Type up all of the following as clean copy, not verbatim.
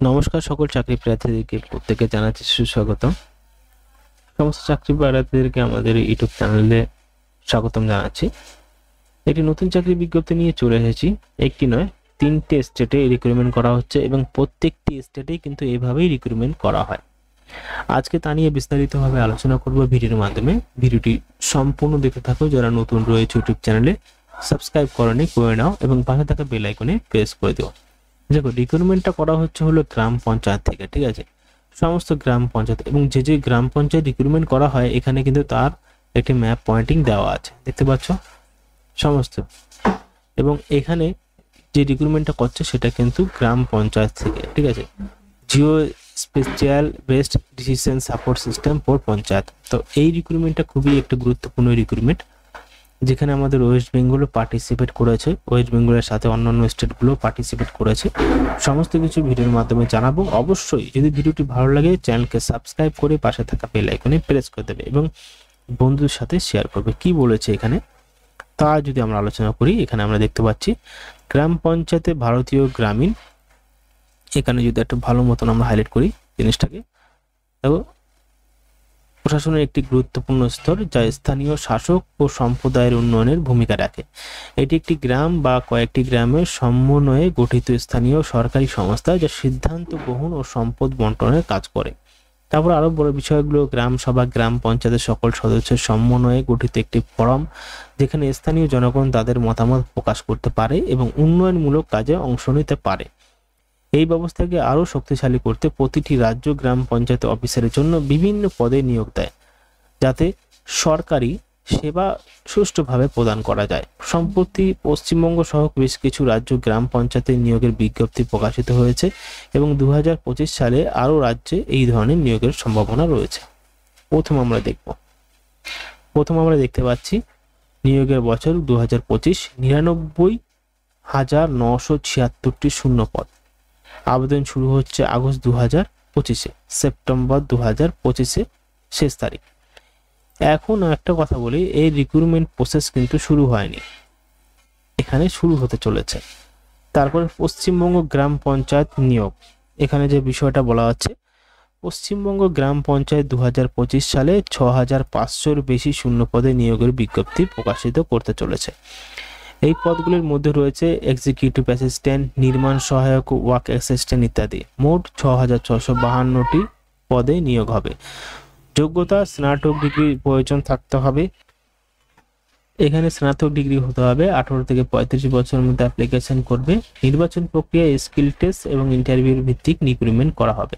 নমস্কার সকল চাকরি প্রার্থীদেরকে প্রত্যেকে জানাচ্ছি সুস্বাগতম। সমস্ত চাকরি প্রার্থীদেরকে আমাদের ইউটিউব চ্যানেলে স্বাগতম জানাচ্ছি। একটি নতুন চাকরি বিজ্ঞপ্তি নিয়ে চলে এসেছি। একটি নয়, 3টে স্টেটে রিক্রুটমেন্ট করা হচ্ছে এবং প্রত্যেকটি স্টেটেই কিন্তু এভাবেই রিক্রুটমেন্ট করা হয়। আজকে তা নিয়ে বিস্তারিতভাবে আলোচনা করব ভিডিওর মাধ্যমে। ভিডিওটি সম্পূর্ণ দেখতে থাকো। যারা নতুন রয়েছে ইউটিউব চ্যানেলে সাবস্ক্রাইব করনি করে নাও এবং পাশে থাকা বেল আইকনে প্রেস করে দিও। দেখো, রিক্রুটমেন্টটা করা হচ্ছে হলো গ্রাম পঞ্চায়েত থেকে, ঠিক আছে? সমস্ত গ্রাম পঞ্চায়েত এবং যে গ্রাম পঞ্চায়েত রিক্রুটমেন্ট করা হয় এখানে কিন্তু তার একটি ম্যাপ পয়েন্টিং দেওয়া আছে, দেখতে পাচ্ছ সমস্ত। এবং এখানে যে রিক্রুটমেন্টটা করছে সেটা কিন্তু গ্রাম পঞ্চায়েত থেকে, ঠিক আছে? Jio special best decision support system for panchayat. তো এই রিক্রুটমেন্টটা খুবই একটা গুরুত্বপূর্ণ রিক্রুটমেন্ট, যেখানে আমাদের ওয়েস্ট বেঙ্গলও পার্টিসিপেট করেছে, ওয়েস্ট বেঙ্গলের সাথে অন্যান্য স্টেটগুলো পার্টিসিপেট করেছে। সমস্ত কিছু ভিডিওর মাধ্যমে জানাবো। অবশ্যই যদি ভিডিওটি ভালো লাগে চ্যানেলকে সাবস্ক্রাইব করে পাশে থাকা বেল আইকনে প্রেস করে দেবে এবং বন্ধুদের সাথে শেয়ার করবে। কি বলেছে এখানে তা যদি আমরা আলোচনা করি, এখানে আমরা দেখতে পাচ্ছি গ্রাম পঞ্চায়েতে ভারতীয় গ্রামীণ। এখানে যদি একটা ভালো মতন আমরা হাইলাইট করি জিনিসটাকে, দেখো, প্রশাসনের একটি গুরুত্বপূর্ণ স্তর যা স্থানীয় শাসক ও সম্প্রদায়ের উন্নয়নের ভূমিকা রাখে। এটি একটি গ্রাম বা কয়েকটি গ্রামের সমন্বয়ে গঠিত স্থানীয় সরকারি সংস্থা যা সিদ্ধান্ত গ্রহণ ও সম্পদ বন্টনের কাজ করে। তারপর আরো বড় বিষয়গুলো, গ্রাম সভা গ্রাম পঞ্চায়েতের সকল সদস্যের সমন্বয়ে গঠিত একটি ফোরাম যেখানে স্থানীয় জনগণ তাদের মতামত প্রকাশ করতে পারে এবং উন্নয়নমূলক কাজে অংশ নিতে পারে। এই ব্যবস্থাকে আরও শক্তিশালী করতে প্রতিটি রাজ্য গ্রাম পঞ্চায়েত অফিসারের জন্য বিভিন্ন পদে নিয়োগ দেয়, যাতে সরকারি সেবা সুষ্ঠুভাবে প্রদান করা যায়। সম্প্রতি পশ্চিমবঙ্গ সহ বেশ কিছু রাজ্য গ্রাম পঞ্চায়েতের নিয়োগের বিজ্ঞপ্তি প্রকাশিত হয়েছে এবং 2025 সালে আরও রাজ্যে এই ধরনের নিয়োগের সম্ভাবনা রয়েছে। প্রথম আমরা দেখতে পাচ্ছি নিয়োগের বছর 2025, 99,976টি শূন্য পদ। আবেদন শুরু হচ্ছে আগস্ট 2025-এ, সেপ্টেম্বর 2025-এ শেষ তারিখ। এখন একটা কথা বলি, এই রিক্রুটমেন্ট প্রসেস কিন্তু শুরু হয়নি, এখানে শুরু হতে চলেছে। তারপরে পশ্চিমবঙ্গ গ্রাম পঞ্চায়েত নিয়োগ, এখানে যে বিষয়টা বলা হচ্ছে, পশ্চিমবঙ্গ গ্রাম পঞ্চায়েত 2025 সালে 6,500-র বেশি শূন্য পদে নিয়োগের বিজ্ঞপ্তি প্রকাশিত করতে চলেছে। এই পদগুলির মধ্যে রয়েছে এক্সিকিউটিভ অ্যাসিস্ট্যান্ট, নির্মাণ সহায়ক, ওয়ার্ক অ্যাসিস্ট্যান্ট ইত্যাদি। মোট 6,652টি পদে নিয়োগ হবে। যোগ্যতা স্নাতক ডিগ্রি প্রয়োজন থাকতে হবে। এখানে স্নাতক ডিগ্রি হতে হবে। 18 থেকে 35 বছরের মধ্যে অ্যাপ্লিকেশন করবে। নির্বাচন প্রক্রিয়ায় স্কিল টেস্ট এবং ইন্টারভিউ ভিত্তিক রিক্রুটমেন্ট করা হবে।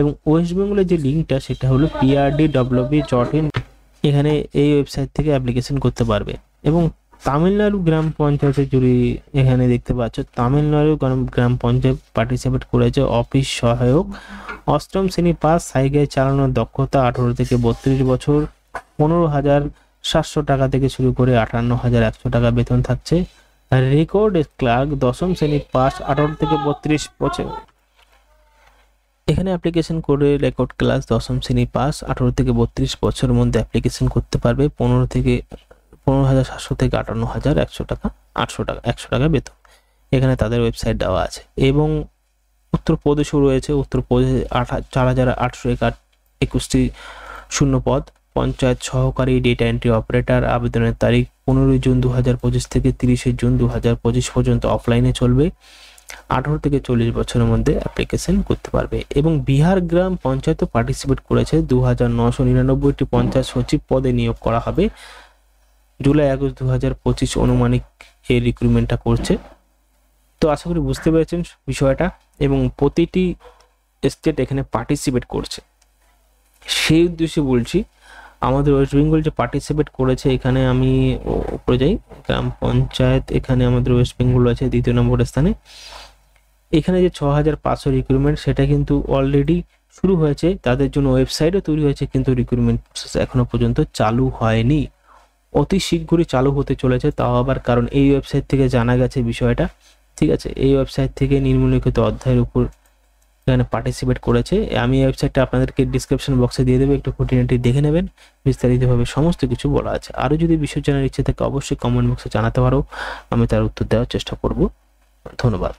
এবং ওয়েস্ট বেঙ্গলের যে লিঙ্কটা সেটা হলো PRDWB.in। এখানে এই ওয়েবসাইট থেকে অ্যাপ্লিকেশন করতে পারবে। এবং তামিলনাড়ু গ্রাম পঞ্চায়েতের যদি এখানে দেখতে পাচ্ছ, তামিলনাড়ু গ্রাম পঞ্চায়েত পার্টিসিপেট করেছে। অফিস সহায়ক, 8ম শ্রেণী পাস, সাইকেল চালানোর দক্ষতা 18 থেকে 32 বছর, 15,700 টাকা থেকে শুরু করে 58,100 টাকা বেতন থাকছে। রেকর্ড ক্লার্ক, 10ম শ্রেণী পাস, 18 থেকে 32 বছর। এখানে অ্যাপ্লিকেশন করে রেকর্ড ক্লাস 10ম শ্রেণী পাস, 18 থেকে 32 বছরের মধ্যে অ্যাপ্লিকেশন করতে পারবে। 15,700 থেকে 58,100 টাকা, 100 টাকা বেতন। এখানে তাদের ওয়েবসাইট দেওয়া আছে। এবং উত্তরপ্রদেশও রয়েছে। উত্তরপ্রদেশে 4,821টি শূন্য পদ। পঞ্চায়েত সহকারী, ডেটা এন্ট্রি অপারেটর। আবেদনের তারিখ 15 জুন 2025 থেকে 30 জুন 2025 পর্যন্ত অফলাইনে চলবে। 18 থেকে 40 বছরের মধ্যে অ্যাপ্লিকেশন করতে পারবে। এবং বিহার গ্রাম পঞ্চায়েতও পার্টিসিপেট করেছে। 2,999টি পঞ্চায়েত সচিব পদে নিয়োগ করা হবে। জুলাই-আগস্ট 2025 অনুমানিক এই রিক্রুটমেন্টটা করছে। তো আশা করি বুঝতে পেরেছেন বিষয়টা। এবং প্রতিটি স্টেট এখানে পার্টিসিপেট করছে, সেই উদ্দেশ্যে বলছি। আমাদের ওয়েস্ট বেঙ্গল যে পার্টিসিপেট করেছে, এখানে আমি উপরে যাই, গ্রাম পঞ্চায়েত, এখানে আমাদের ওয়েস্ট বেঙ্গল আছে 2 নম্বর স্থানে। এখানে যে 6,500 রিক্রুটমেন্ট সেটা কিন্তু অলরেডি শুরু হয়েছে, তাদের জন্য ওয়েবসাইটও তৈরি হয়েছে, কিন্তু রিক্রুটমেন্ট প্রসেস এখনো পর্যন্ত চালু হয়নি। অতি শীঘ্রই চালু হতে চলেছে, তাও আবার কারণ এই ওয়েবসাইট থেকে জানা গেছে বিষয়টা, ঠিক আছে? এই ওয়েবসাইট থেকে নিম্নলিখিত অধ্যায়ের উপর এখানে পার্টিসিপেট করেছে। আমি এই ওয়েবসাইটটা আপনাদেরকে ডিসক্রিপশন বক্সে দিয়ে দেবো, একটু খুঁটিনাটি দেখে নেবেন। বিস্তারিতভাবে সমস্ত কিছু বলা আছে। আরও যদি বিষয় জানার ইচ্ছে থাকে অবশ্যই কমেন্ট বক্সে জানাতে পারো, আমি তার উত্তর দেওয়ার চেষ্টা করব। ধন্যবাদ।